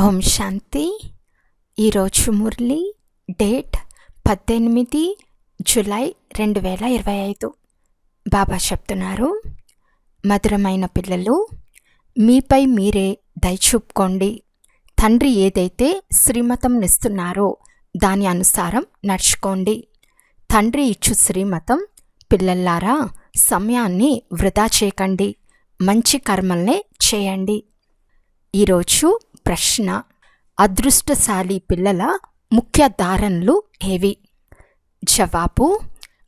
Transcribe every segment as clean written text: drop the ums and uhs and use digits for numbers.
ఓం శాంతి. ఈరోజు Murali date 18 July 2025. బాబా చెప్తున్నారు, మధురమైన పిల్లలు, మీపై మీరే దయచూపుకోండి. తండ్రి ఏదైతే శ్రీమతం ఇస్తున్నారో దాని అనుసారం నడుచుకోండి. తండ్రి ఇచ్చు శ్రీమతం, పిల్లల్లారా సమయాన్ని వృధా చేయకండి, మంచి కర్మల్నే చేయండి. ఈరోజు ప్రశ్న: అదృష్టశాలి పిల్లల ముఖ్య ధారణలు ఏవి? జవాబు: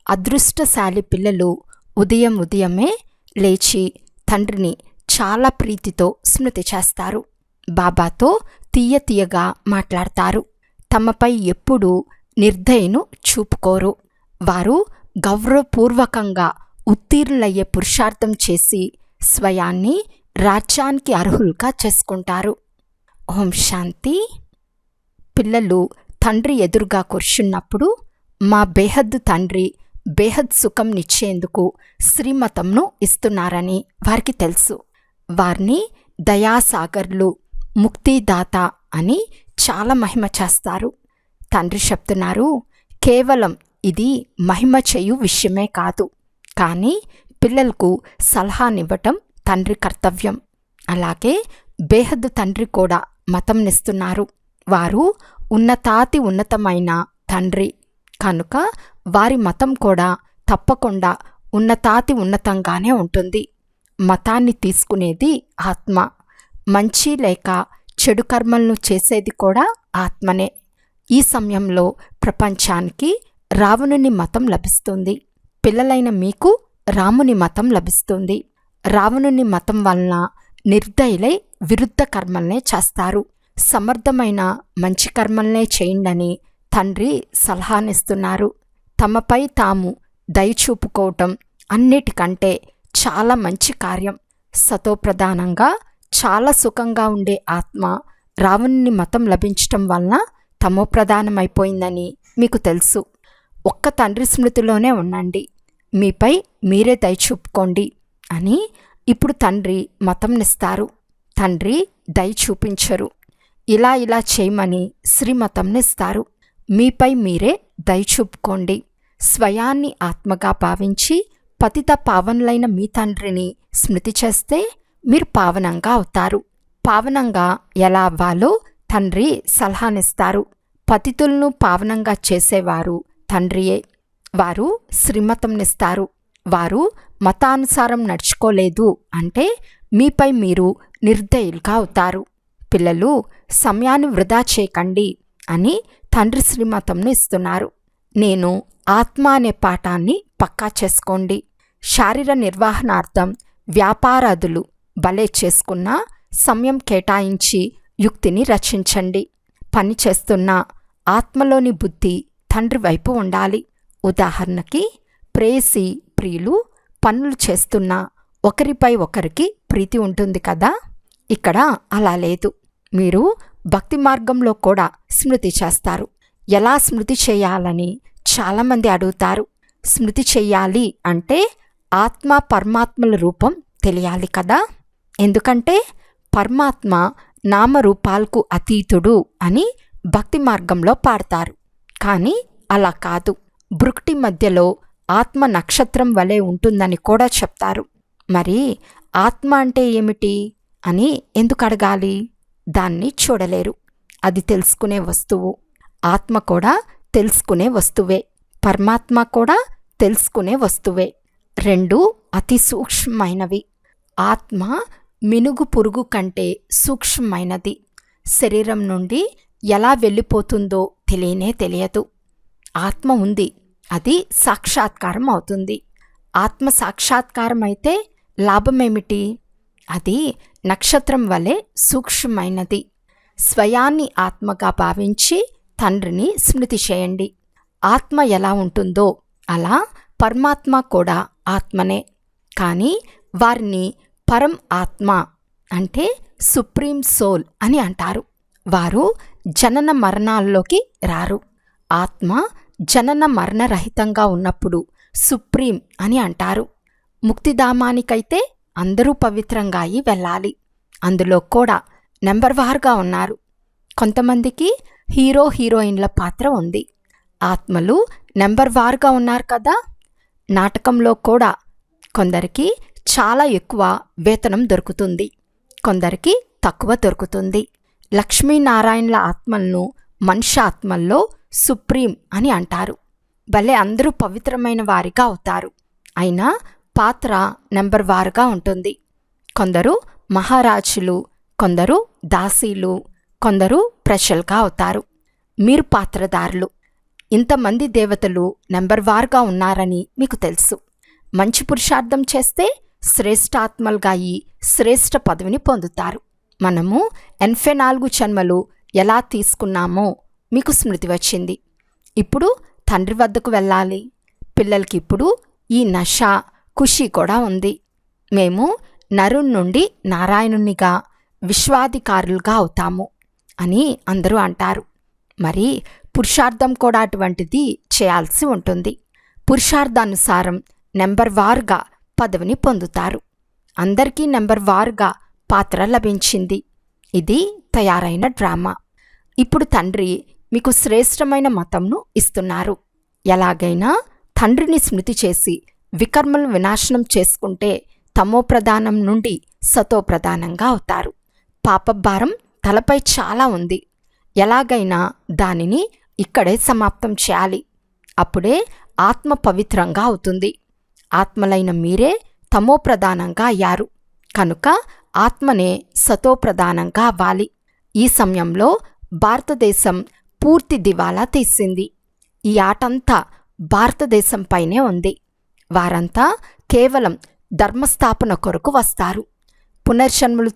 అదృష్టశాలి పిల్లలు ఉదయమే లేచి తండ్రిని చాలా ప్రీతితో స్మృతి చేస్తారు. బాబాతో తీయగా మాట్లాడతారు. తమపై ఎప్పుడూ నిర్దయను చూపుకోరు. వారు గౌరవపూర్వకంగా ఉత్తీర్ణులయ్యే పురుషార్థం చేసి స్వయాన్ని రాజ్యానికి అర్హులుగా చేసుకుంటారు. ఓం శాంతి. పిల్లలు తండ్రి ఎదురుగా కూర్చున్నప్పుడు మా బేహద్ తండ్రి బేహద్ సుఖం నిచ్చేందుకు శ్రీమతంను ఇస్తున్నారని వారికి తెలుసు. వారిని దయాసాగర్లు, ముక్తిదాత అని చాలా మహిమ చేస్తారు. తండ్రి చెప్తున్నారు, కేవలం ఇది మహిమ చేయు విషయమే కాదు, కానీ పిల్లలకు సలహానివ్వటం తండ్రి కర్తవ్యం. అలాగే బేహద్ తండ్రి కూడా మతంనిస్తున్నారు. వారు ఉన్నతాతి ఉన్నతమైన తండ్రి కనుక వారి మతం కూడా తప్పకుండా ఉన్నతాతి ఉన్నతంగానే ఉంటుంది. మతాన్ని తీసుకునేది ఆత్మ. మంచి లేక చెడు కర్మలను చేసేది కూడా ఆత్మనే. ఈ సమయంలో ప్రపంచానికి రావణుని మతం లభిస్తుంది. పిల్లలైన మీకు రాముని మతం లభిస్తుంది. రావణుని మతం వలన నిర్దయులై విరుద్ధ కర్మల్నే చేస్తారు. సమర్థమైన మంచి కర్మల్నే చేయండని తండ్రి సలహానిస్తున్నారు. తమపై తాము దయచూపుకోవటం అన్నిటికంటే చాలా మంచి కార్యం. సతోప్రధానంగా చాలా సుఖంగా ఉండే ఆత్మ రావణుని మతం లభించటం వలన తమోప్రధానమైపోయిందని మీకు తెలుసు. ఒక్క తండ్రి స్మృతిలోనే ఉండండి, మీపై మీరే దయచూపుకోండి అని ఇప్పుడు తండ్రి మతంనిస్తారు. తండ్రి దయ చూపించరు. ఇలా చేయమని శ్రీమతంనిస్తారు. మీపై మీరే దయ చూపుకోండి. స్వయాన్ని ఆత్మగా భావించి పతిత పావనులైన మీ తండ్రిని స్మృతి చేస్తే మీరు పావనంగా అవుతారు. పావనంగా ఎలా అవ్వాలో తండ్రి సలహానిస్తారు. పతితులను పావనంగా చేసేవారు తండ్రియే. వారు శ్రీమతంనిస్తారు. వారు మతానుసారం నడుచుకోలేదు అంటే మీపై మీరు నిర్దయులుగా అవుతారు. పిల్లలు సమయాన్ని వృధా చేయకండి అని తండ్రి శ్రీమతంను ఇస్తున్నారు. నేను ఆత్మ అనే పాఠాన్ని పక్కా చేసుకోండి. శారీర నిర్వహణార్థం వ్యాపారాదులు భలే చేసుకున్న సమయం కేటాయించి యుక్తిని రచించండి. పని చేస్తున్న ఆత్మలోని బుద్ధి తండ్రి వైపు ఉండాలి. ఉదాహరణకి ప్రేయసి ప్రియులు పనులు చేస్తున్నా ఒకరిపై ఒకరికి ప్రీతి ఉంటుంది కదా. ఇక్కడ అలా లేదు. మీరు భక్తి మార్గంలో కూడా స్మృతి చేస్తారు. ఎలా స్మృతి చేయాలని చాలామంది అడుగుతారు. స్మృతి చెయ్యాలి అంటే ఆత్మ పరమాత్మల రూపం తెలియాలి కదా. ఎందుకంటే పరమాత్మ నామరూపాలకు అతీతుడు అని భక్తి మార్గంలో పాడతారు. కానీ అలా కాదు. భృక్టి మధ్యలో ఆత్మ నక్షత్రం వలె ఉంటుందని కూడా చెప్తారు. మరి ఆత్మ అంటే ఏమిటి అని ఎందుకు అడగాలి? దాన్ని చూడలేరు. అది తెలుసుకునే వస్తువు. ఆత్మ కూడా తెలుసుకునే వస్తువే. పరమాత్మ కూడా తెలుసుకునే వస్తువే. రెండు అతి సూక్ష్మమైనవి. ఆత్మ మినుగు పురుగు కంటే సూక్ష్మమైనది. శరీరం నుండి ఎలా వెళ్ళిపోతుందో తెలియదు. ఆత్మ ఉంది, అది సాక్షాత్కారం అవుతుంది. ఆత్మ సాక్షాత్కారం అయితే లాభమేమిటి? అది నక్షత్రం వలె సూక్ష్మమైనది. స్వయాన్ని ఆత్మగా భావించి తండ్రిని స్మృతి చేయండి. ఆత్మ ఎలా ఉంటుందో అలా పరమాత్మ కూడా ఆత్మనే. కానీ వారిని పరం ఆత్మ అంటే సుప్రీం సోల్ అని అంటారు. వారు జనన మరణాల్లోకి రారు. ఆత్మ జనన మరణరహితంగా ఉన్నప్పుడు సుప్రీం అని అంటారు. ముక్తిధామానికైతే అందరూ పవిత్రంగా అయి వెళ్ళాలి. అందులో కూడా నెంబర్ వారుగా ఉన్నారు. కొంతమందికి హీరో హీరోయిన్ల పాత్ర ఉంది. ఆత్మలు నెంబర్ వారుగా ఉన్నారు కదా. నాటకంలో కూడా కొందరికి చాలా ఎక్కువ వేతనం దొరుకుతుంది, కొందరికి తక్కువ దొరుకుతుంది. లక్ష్మీనారాయణల ఆత్మలను మనుష్య ఆత్మల్లో సుప్రీం అని అంటారు. భలే అందరూ పవిత్రమైన వారిగా అవుతారు. అయినా పాత్ర నెంబర్ వారుగా ఉంటుంది. కొందరు మహారాజులు, కొందరు దాసీలు, కొందరు ప్రజలుగా అవుతారు. మీరు పాత్రదారులు. ఇంతమంది దేవతలు నెంబర్ వారుగా ఉన్నారని మీకు తెలుసు. మంచి పురుషార్థం చేస్తే శ్రేష్ఠ ఆత్మలుగా అయి శ్రేష్ఠ పదవిని పొందుతారు. మనము 84 జన్మలు ఎలా తీసుకున్నామో మీకు స్మృతి వచ్చింది. ఇప్పుడు తండ్రి వద్దకు వెళ్ళాలి. పిల్లలకి ఇప్పుడు ఈ నష ఖుషి కూడా ఉంది. మేము నరుని నుండి నారాయణునిగా విశ్వాధికారులుగా అవుతాము అని అందరూ అంటారు. మరి పురుషార్థం కూడా అటువంటిది చేయాల్సి ఉంటుంది. పురుషార్థానుసారం నెంబర్ వారుగా పదవిని పొందుతారు. అందరికీ నెంబర్ వారుగా పాత్ర లభించింది. ఇది తయారైన డ్రామా. ఇప్పుడు తండ్రి మీకు శ్రేష్టమైన మతంను ఇస్తున్నారు. ఎలాగైనా తండ్రిని స్మృతి చేసి వికర్మలు వినాశనం చేసుకుంటే తమోప్రధానం నుండి సతోప్రధానంగా అవుతారు. పాపభారం తలపై చాలా ఉంది. ఎలాగైనా దానిని ఇక్కడే సమాప్తం చేయాలి. అప్పుడే ఆత్మ పవిత్రంగా అవుతుంది. ఆత్మలైన మీరే తమోప్రధానంగా అయ్యారు కనుక ఆత్మనే సతోప్రధానంగా అవ్వాలి. ఈ సమయంలో భారతదేశం పూర్తి దివాలా తీసింది. ఈ ఆటంతా భారతదేశంపైనే ఉంది. వారంతా కేవలం ధర్మస్థాపన కొరకు వస్తారు. పునర్జన్మలు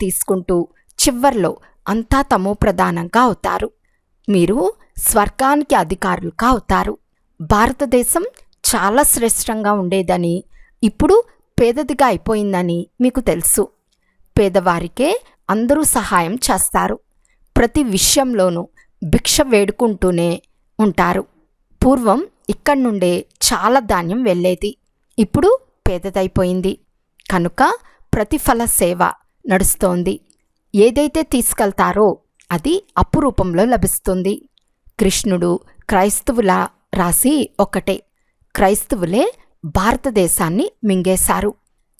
తీసుకుంటూ చివర్లో అంతా తమోప్రధానంగా అవుతారు. మీరు స్వర్గానికి అధికారులుగా అవుతారు. భారతదేశం చాలా శ్రేష్టంగా ఉండేదని, ఇప్పుడు పేదదిగా అయిపోయిందని మీకు తెలుసు. పేదవారికే అందరూ సహాయం చేస్తారు. ప్రతి విషయంలోనూ భిక్ష వేడుకుంటూనే ఉంటారు. పూర్వం ఇక్కడి నుండే చాలా ధాన్యం వెళ్ళేది, ఇప్పుడు పేదదైపోయింది కనుక ప్రతిఫల సేవ నడుస్తోంది. ఏదైతే తీసుకెళ్తారో అది అప్పు రూపంలో లభిస్తుంది. కృష్ణుడు క్రైస్తవుల రాసి ఒక్కటే. క్రైస్తవులే భారతదేశాన్ని మింగేశారు.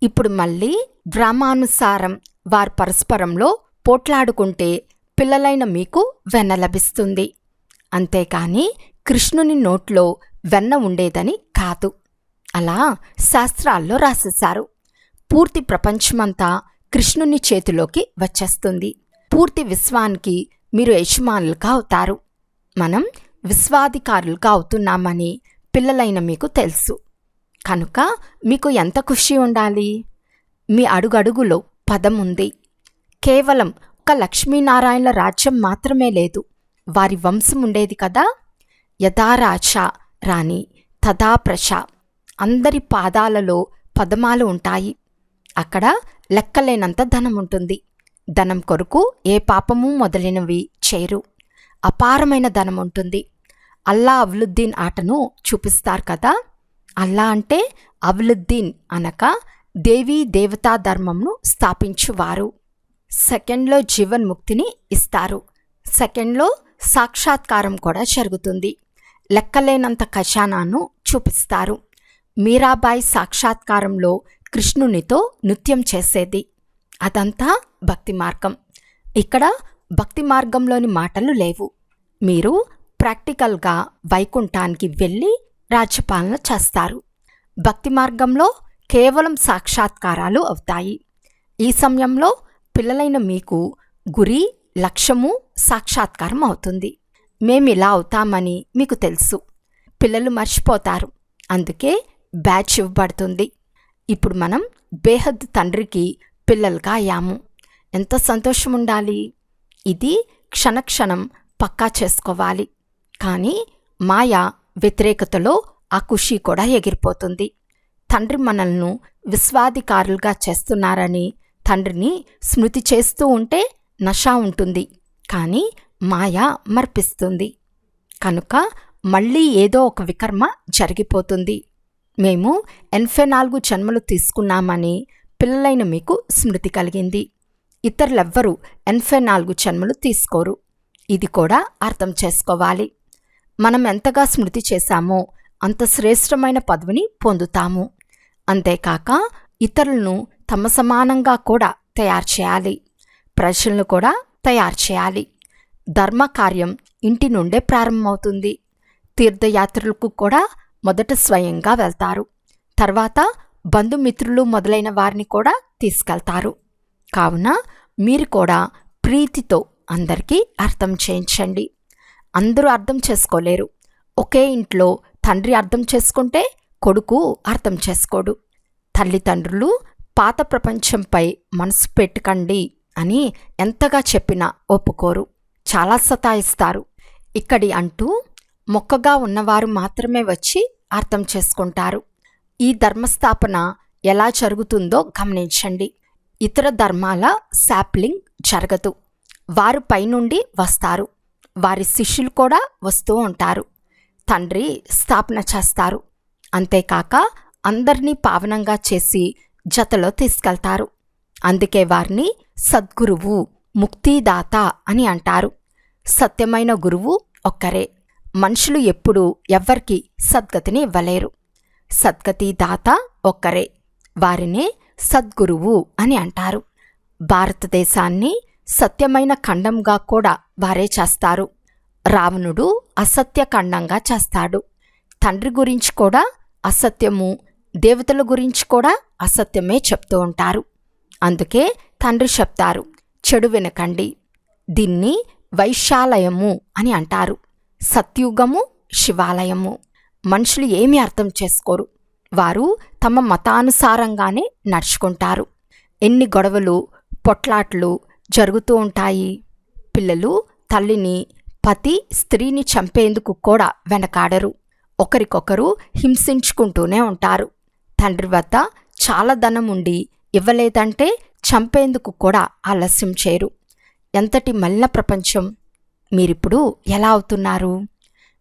ఇప్పుడు మళ్ళీ డ్రామానుసారం వారు పరస్పరంలో పోట్లాడుకుంటే పిల్లలైన మీకు వెన్న లభిస్తుంది. అంతేకాని కృష్ణుని నోట్లో వెన్న ఉండేదని కాదు. అలా శాస్త్రాల్లో రాసేశారు. పూర్తి ప్రపంచమంతా కృష్ణుని చేతిలోకి వచ్చేస్తుంది. పూర్తి విశ్వానికి మీరు యజమానులుగా అవుతారు. మనం విశ్వాధికారులుగా అవుతున్నామని పిల్లలైన మీకు తెలుసు కనుక మీకు ఎంత ఖుషి ఉండాలి. మీ అడుగడుగులో పదం ఉంది. కేవలం ఒక లక్ష్మీనారాయణల రాజ్యం మాత్రమే లేదు, వారి వంశం ఉండేది కదా. యథా రాజా రాణి తథా ప్రజ. అందరి పాదాలలో పదమాలు ఉంటాయి. అక్కడ లెక్కలేనంత ధనం ఉంటుంది. ధనం కొరకు ఏ పాపము మొదలైనవి చేయరు. అపారమైన ధనం ఉంటుంది. అల్లా అవులుద్దీన్ ఆటను చూపిస్తారు కదా. అల్లా అంటే అవులుద్దీన్ అనక దేవీ దేవతా ధర్మంను స్థాపించువారు. సెకండ్లో జీవన్ముక్తిని ఇస్తారు. సెకండ్లో సాక్షాత్కారం కూడా జరుగుతుంది. లెక్కలేనంత ఖజానాను చూపిస్తారు. మీరాబాయి సాక్షాత్కారంలో కృష్ణునితో నృత్యం చేసేది. అదంతా భక్తి మార్గం. ఇక్కడ భక్తి మార్గంలోని మాటలు లేవు. మీరు ప్రాక్టికల్గా వైకుంఠానికి వెళ్ళి రాజ్యపాలన చేస్తారు. భక్తి మార్గంలో కేవలం సాక్షాత్కారాలు అవుతాయి. ఈ సమయంలో పిల్లలైన మీకు గురి లక్ష్యము సాక్షాత్కారం అవుతుంది. మేమిలా అవుతామని మీకు తెలుసు. పిల్లలు మర్చిపోతారు, అందుకే బ్యాచ్ ఇవ్వబడుతుంది. ఇప్పుడు మనం బేహద్ తండ్రికి పిల్లలుగా అయ్యాము. ఎంత సంతోషం ఉండాలి. ఇది క్షణక్షణం పక్కా చేసుకోవాలి. కానీ మాయా వ్యతిరేకతలో ఆ ఖుషి కూడా ఎగిరిపోతుంది. తండ్రి మనల్ని విశ్వాధికారులుగా చేస్తున్నారని తండ్రిని స్మృతి చేస్తూ ఉంటే నష ఉంటుంది, కానీ మాయా మర్పిస్తుంది. కనుక మళ్ళీ ఏదో ఒక వికర్మ జరిగిపోతుంది. మేము 84 జన్మలు తీసుకున్నామని పిల్లలైన మీకు స్మృతి కలిగింది. ఇతరులెవ్వరూ 84 జన్మలు తీసుకోరు. ఇది కూడా అర్థం చేసుకోవాలి. మనం ఎంతగా స్మృతి చేశామో అంత శ్రేష్టమైన పదవిని పొందుతాము. అంతేకాక ఇతరులను తమ సమానంగా కూడా తయారు చేయాలి. ప్రజలను కూడా తయారు చేయాలి. ధర్మకార్యం ఇంటి నుండే ప్రారంభమవుతుంది. తీర్థయాత్రలకు కూడా మొదట స్వయంగా వెళ్తారు. తర్వాత బంధుమిత్రులు మొదలైన వారిని కూడా తీసుకెళ్తారు. కావున మీరు కూడా ప్రీతితో అందరికీ అర్థం చేయించండి. అందరూ అర్థం చేసుకోలేరు. ఒకే ఇంట్లో తండ్రి అర్థం చేసుకుంటే కొడుకు అర్థం చేసుకోడు. తల్లిదండ్రులు పాత ప్రపంచంపై మనసు పెట్టకండి అని ఎంతగా చెప్పినా ఒప్పుకోరు. చాలా సతాయిస్తారు. ఇక్కడి అంటూ మొక్కగా ఉన్నవారు మాత్రమే వచ్చి అర్థం చేసుకుంటారు. ఈ ధర్మస్థాపన ఎలా జరుగుతుందో గమనించండి. ఇతర ధర్మాల శాప్లింగ్ జరగదు. వారు పైనుండి వస్తారు. వారి శిష్యులు కూడా వస్తూ ఉంటారు. తండ్రి స్థాపన చేస్తారు. అంతేకాక అందరినీ పావనంగా చేసి జతలో తీసుకెళ్తారు. అందుకే వారిని సద్గురువు, ముక్తిదాత అని అంటారు. సత్యమైన గురువు ఒక్కరే. మనుషులు ఎప్పుడూ ఎవ్వరికి సద్గతిని ఇవ్వలేరు. సద్గతి దాత ఒక్కరే. వారినే సద్గురువు అని అంటారు. భారతదేశాన్ని సత్యమైన ఖండంగా కూడా వారే చేస్తారు. రావణుడు అసత్య ఖండంగా చేస్తాడు. తండ్రి గురించి కూడా అసత్యము, దేవతల గురించి కూడా అసత్యమే చెప్తూ ఉంటారు. అందుకే తండ్రి చెప్తారు, చెడు వినకండి. దీన్ని వైశాలయము అని అంటారు. సత్యుగము, శివాలయము. మనుషులు ఏమీ అర్థం చేసుకోరు. వారు తమ మతానుసారంగానే నడుచుకుంటారు. ఎన్ని గొడవలు, పొట్లాట్లు జరుగుతూ ఉంటాయి. పిల్లలు తల్లిని, పతి స్త్రీని చంపేందుకు కూడా వెనకాడరు. ఒకరికొకరు హింసించుకుంటూనే ఉంటారు. తండ్రి వద్ద చాలా ధనం ఉండి ఇవ్వలేదంటే చంపేందుకు కూడా ఆలస్యం చేయరు. ఎంతటి మలిన ప్రపంచం! మీరిప్పుడు ఎలా అవుతున్నారు?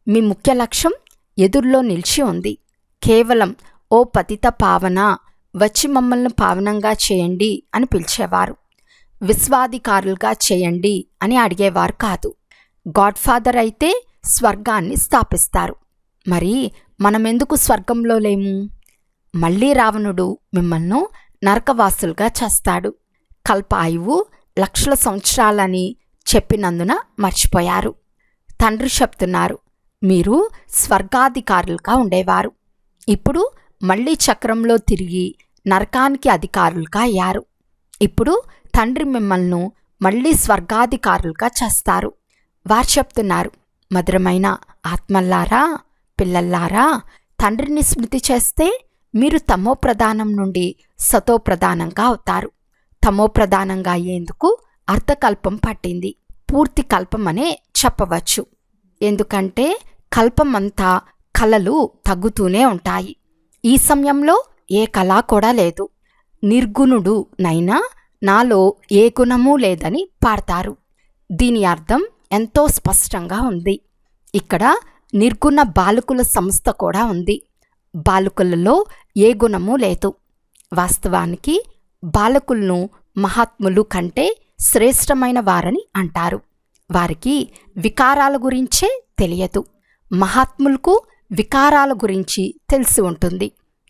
మీ ముఖ్య లక్ష్యం ఎదుర్లో నిలిచి ఉంది. కేవలం ఓ పతిత పావన, వచ్చి మమ్మల్ని పావనంగా చేయండి అని పిలిచేవారు. విశ్వాధికారులుగా చేయండి అని అడిగేవారు కాదు. గాడ్ ఫాదర్ అయితే స్వర్గాన్ని స్థాపిస్తారు. మరి మనమెందుకు స్వర్గంలో లేము? మళ్ళీ రావణుడు మిమ్మల్ని నరకవాసులుగా చేస్తాడు. కల్పాయువు లక్షల సంవత్సరాలని చెప్పినందున మర్చిపోయారు. తండ్రి చెప్తున్నారు, మీరు స్వర్గాధికారులుగా ఉండేవారు. ఇప్పుడు మళ్ళీ చక్రంలో తిరిగి నరకానికి అధికారులుగా అయ్యారు. ఇప్పుడు తండ్రి మిమ్మల్ని మళ్ళీ స్వర్గాధికారులుగా చేస్తారు. వారు చెప్తున్నారు, మధురమైన ఆత్మల్లారా, పిల్లల్లారా, తండ్రిని స్మృతి చేస్తే మీరు తమో ప్రధానం నుండి సతో ప్రధానంగా అవుతారు. తమో ప్రధానంగా అయ్యేందుకు అర్ధకల్పం పట్టింది. పూర్తి కల్పమనే చెప్పవచ్చు. ఎందుకంటే కల్పమంతా కళలు తగ్గుతూనే ఉంటాయి. ఈ సమయంలో ఏ కళ కూడా లేదు. నిర్గుణుడు నైనా నాలో ఏ గుణమూ లేదని పాడతారు. దీని అర్థం ఎంతో స్పష్టంగా ఉంది. ఇక్కడ నిర్గుణ బాలకుల సంస్థ కూడా ఉంది. బాలకులలో ఏ గుణమూ లేదు. వాస్తవానికి బాలకులను మహాత్ములు కంటే శ్రేష్టమైన వారని అంటారు. వారికి వికారాల గురించే తెలియదు. మహాత్ములకు వికారాల గురించి తెలిసి ఉంటుంది.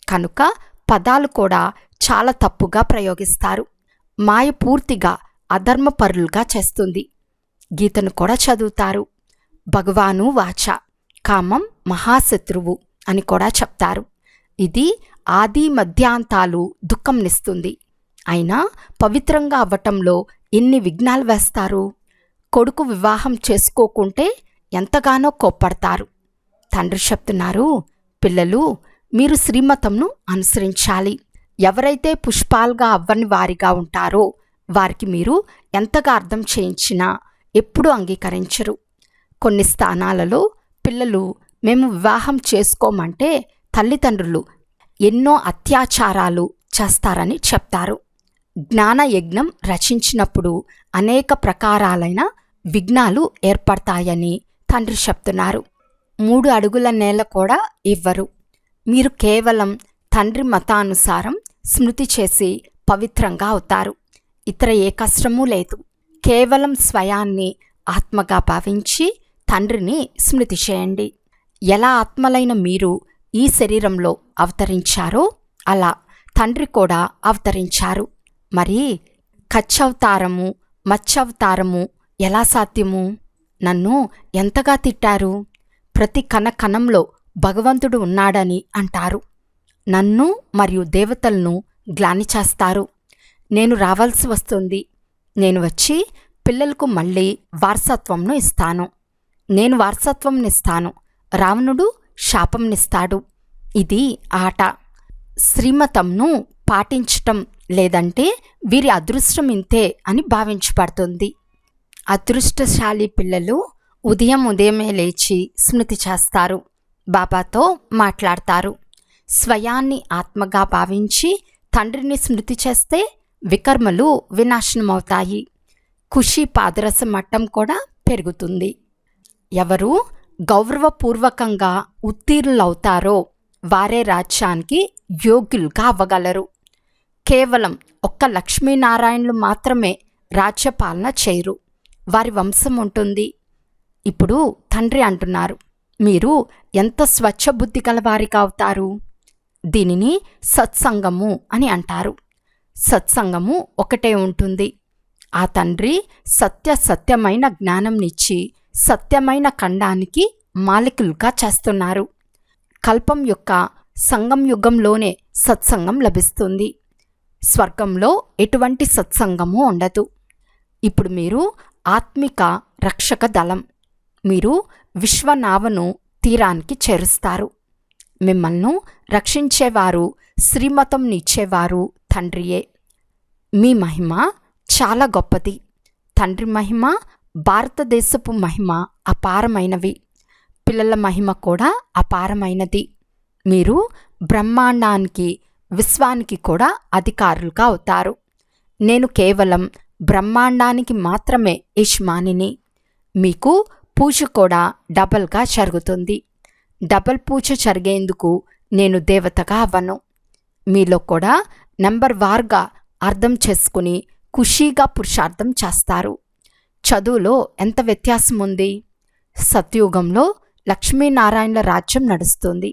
కనుక పదాలు కూడా చాలా తప్పుగా ప్రయోగిస్తారు. మాయ పూర్తిగా అధర్మపరులుగా చేస్తుంది. గీతను కూడా చదువుతారు. భగవాను వాచ, కామం మహాశత్రువు అని కూడా చెప్తారు. ఇది ఆది మధ్యాంతాలు దుఃఖంనిస్తుంది. అయినా పవిత్రంగా అవ్వటంలో ఎన్ని విఘ్నాలు వేస్తారు. కొడుకు వివాహం చేసుకోకుంటే ఎంతగానో కోప్పడతారు. తండ్రి చెప్తున్నారు, పిల్లలు మీరు శ్రీమతంను అనుసరించాలి. ఎవరైతే పుష్పాలుగా అవ్వని వారిగా ఉంటారో వారికి మీరు ఎంతగా అర్థం చేయించినా ఎప్పుడూ అంగీకరించరు. కొన్ని స్థానాలలో పిల్లలు మేము వివాహం చేసుకోమంటే తల్లిదండ్రులు ఎన్నో అత్యాచారాలు చేస్తారని చెప్తారు. జ్ఞానయజ్ఞం రచించినప్పుడు అనేక ప్రకారాలైన విఘ్నాలు ఏర్పడతాయని తండ్రి చెప్తున్నారు. 3 అడుగుల నేల కూడా ఇవ్వరు. మీరు కేవలం తండ్రి మతానుసారం స్మృతి చేసి పవిత్రంగా అవుతారు. ఇతర ఏ కష్టమూ లేదు. కేవలం స్వయాన్ని ఆత్మగా భావించి తండ్రిని స్మృతి చేయండి. ఎలా ఆత్మలైన మీరు ఈ శరీరంలో అవతరించారో అలా తండ్రి కూడా అవతరించారు. మరి కచ్చవతారము, మత్స్యావతారము ఎలా సాధ్యము? నన్ను ఎంతగా తిట్టారు. ప్రతి కణకణంలో భగవంతుడు ఉన్నాడని అంటారు. నన్ను మరియు దేవతలను గ్లాని చేస్తారు. నేను రావాల్సి వస్తుంది. నేను వచ్చి పిల్లలకు మళ్ళీ వారసత్వంను ఇస్తాను. నేను వారసత్వంనిస్తాను. రావణుడు శాపంనిస్తాడు. ఇది ఆట. శ్రీమతంను పాటించటం లేదంటే వీరి అదృష్టం ఇంతే అని భావించబడుతుంది. అదృష్టశాలి పిల్లలు ఉదయమే లేచి స్మృతి చేస్తారు. బాబాతో మాట్లాడతారు. స్వయాన్ని ఆత్మగా భావించి తండ్రిని స్మృతి చేస్తే వికర్మలు వినాశనమవుతాయి. ఖుషీ పాదరస మట్టం కూడా పెరుగుతుంది. ఎవరు గౌరవపూర్వకంగా ఉత్తీర్ణులవుతారో వారే రాజ్యానికి యోగ్యులుగా అవ్వగలరు. కేవలం ఒక్క లక్ష్మీనారాయణులు మాత్రమే రాజ్యపాలన చేయరు. వారి వంశం ఉంటుంది. ఇప్పుడు తండ్రి అంటున్నారు, మీరు ఎంత స్వచ్ఛబుద్ధి గలవారిగా అవుతారు. దీనిని సత్సంగము అని అంటారు. సత్సంగము ఒకటే ఉంటుంది. ఆ తండ్రి సత్యమైన జ్ఞానంనిచ్చి సత్యమైన ఖండానికి మాలికులుగా చేస్తున్నారు. కల్పం యొక్క సంగం యుగంలోనే సత్సంగం లభిస్తుంది. స్వర్గంలో ఎటువంటి సత్సంగము ఉండదు. ఇప్పుడు మీరు ఆత్మిక రక్షక దళం. మీరు విశ్వనావను తీరానికి చేరుస్తారు. మిమ్మల్ని రక్షించేవారు, శ్రీమతంనిచ్చేవారు తండ్రియే. మీ మహిమ చాలా గొప్పది. తండ్రి మహిమ, భారతదేశపు మహిమ అపారమైనవి. పిల్లల మహిమ కూడా అపారమైనది. మీరు బ్రహ్మాండానికి, విశ్వానికి కూడా అధికారులుగా అవుతారు. నేను కేవలం బ్రహ్మాండానికి మాత్రమే యజమానిని. మీకు పూజ కూడా డబల్గా జరుగుతుంది. డబల్ పూజ జరిగేందుకు నేను దేవతగా అవ్వను. మీలో కూడా నెంబర్ వార్గా అర్థం చేసుకుని ఖుషీగా పురుషార్థం చేస్తారు. చదువులో ఎంత వ్యత్యాసం ఉంది. సత్యుగంలో లక్ష్మీనారాయణుల రాజ్యం నడుస్తుంది.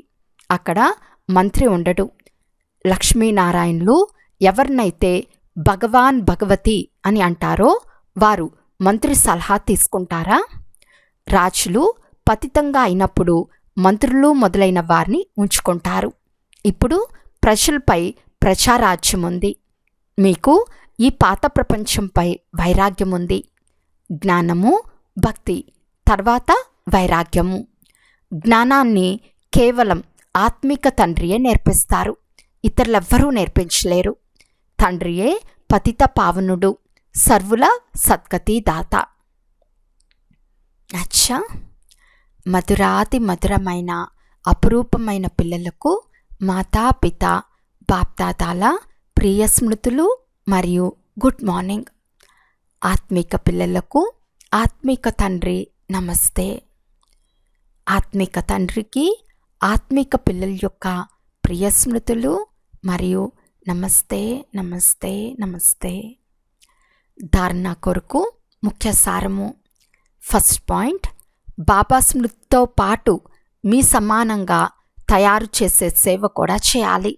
అక్కడ మంత్రి ఉండడు. లక్ష్మీనారాయణులు ఎవరినైతే భగవాన్ భగవతి అని అంటారో వారు మంత్రి సలహా తీసుకుంటారా? రాజులు పతితంగా అయినప్పుడు మంత్రులు మొదలైన వారిని ఉంచుకుంటారు. ఇప్పుడు ప్రజలపై ప్రజారాజ్యం ఉంది. మీకు ఈ పాత ప్రపంచంపై వైరాగ్యం ఉంది. జ్ఞానము, భక్తి, తర్వాత వైరాగ్యము. జ్ఞానాన్ని కేవలం ఆత్మిక తండ్రియే నేర్పిస్తారు. ఇతరులెవ్వరూ నేర్పించలేరు. తండ్రియే పతిత పావనుడు, సర్వుల సద్గతి దాత. అచ్చా, మధురాతి మధురమైన అపురూపమైన పిల్లలకు మాతాపిత బాప్దాదాల ప్రియ స్మృతులు మరియు గుడ్ మార్నింగ్. ఆత్మిక పిల్లలకు ఆత్మిక తండ్రి నమస్తే. ఆత్మిక తండ్రికి ఆత్మిక పిల్లల యొక్క ప్రియ స్మృతులు మరియు నమస్తే నమస్తే నమస్తే. ధారణ కొరకు ముఖ్య సారము. ఫస్ట్ పాయింట్, బాబా స్మృతితో పాటు మీ సమానంగా తయారు చేసే సేవ కూడా చేయాలి.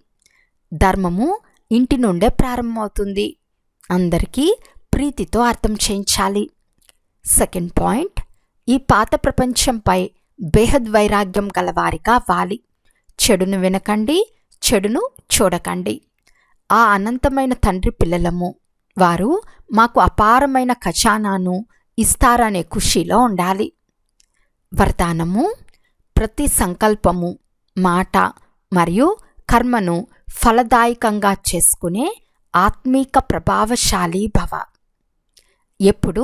ధర్మము ఇంటి నుండే ప్రారంభమవుతుంది. అందరికీ ప్రీతితో అర్థం చేయించాలి. సెకండ్ పాయింట్, ఈ పాత ప్రపంచంపై బేహద్ వైరాగ్యం గలవారిగా అవ్వాలి. చెడును వినకండి, చెడును చూడకండి. ఆ అనంతమైన తండ్రి పిల్లలము. వారు మాకు అపారమైన ఖజానాను ఇస్తారనే ఖుషీలో ఉండాలి. వరదానము: ప్రతి సంకల్పము, మాట మరియు కర్మను ఫలదాయకంగా చేసుకునే ఆత్మీక ప్రభావశాలి భవ. ఎప్పుడు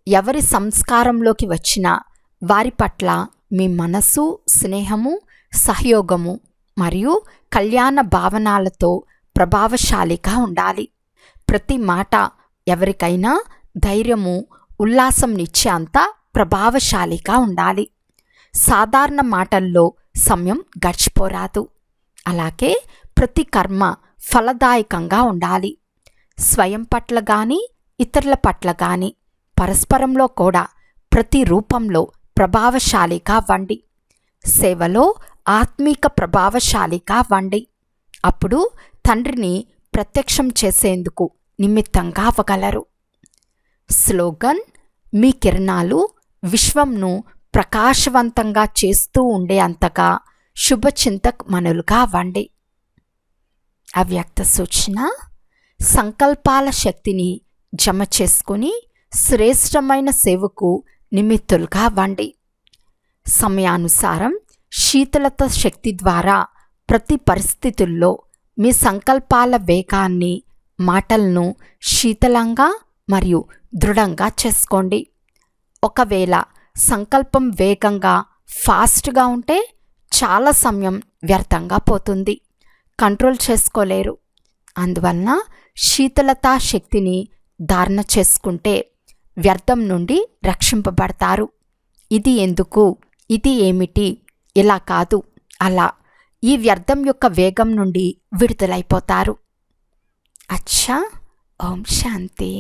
ఎవరి సంస్కారంలోకి వచ్చినా వారి పట్ల మీ మనసు, స్నేహము, సహయోగము మరియు కళ్యాణ భావనాలతో ప్రభావశాలిగా ఉండాలి. ప్రతి మాట ఎవరికైనా ధైర్యము, ఉల్లాసంనిచ్చే అంత ప్రభావశాలిగా ఉండాలి. సాధారణ మాటల్లో సమయం గడిచిపోరాదు. అలాగే ప్రతి కర్మ ఫలదాయకంగా ఉండాలి. స్వయం పట్ల కానీ ఇతరుల పట్ల కానీ పరస్పరంలో కూడా ప్రతి రూపంలో ప్రభావశాలిగా అవ్వండి. సేవలో ఆత్మీక ప్రభావశాలిగా అవ్వండి. అప్పుడు తండ్రిని ప్రత్యక్షం చేసేందుకు నిమిత్తంగా అవ్వగలరు. స్లోగన్: మీ కిరణాలు విశ్వంను ప్రకాశవంతంగా చేస్తూ ఉండే అంతగా శుభచింతక్ మనులుగా అవ్వండి. అవ్యక్త సూచన: సంకల్పాల శక్తిని జమ చేసుకుని శ్రేష్టమైన సేవకు నిమిత్తులుగా అవ్వండి. సమయానుసారం శీతలత శక్తి ద్వారా ప్రతి పరిస్థితుల్లో మీ సంకల్పాల వేగాన్ని, మాటలను శీతలంగా మరియు దృఢంగా చేసుకోండి. ఒకవేళ సంకల్పం వేగంగా ఫాస్ట్గా ఉంటే చాలా సమయం వ్యర్థంగా పోతుంది, కంట్రోల్ చేసుకోలేరు. అందువలన శీతలతా శక్తిని ధారణ చేసుకుంటే వ్యర్థం నుండి రక్షింపబడతారు. ఇది ఎందుకు, ఇది ఏమిటి, ఇలా కాదు, అలా ఈ వ్యర్థం యొక్క వేగం నుండి విడుదలైపోతారు. అచ్చా. ఓం శాంతి.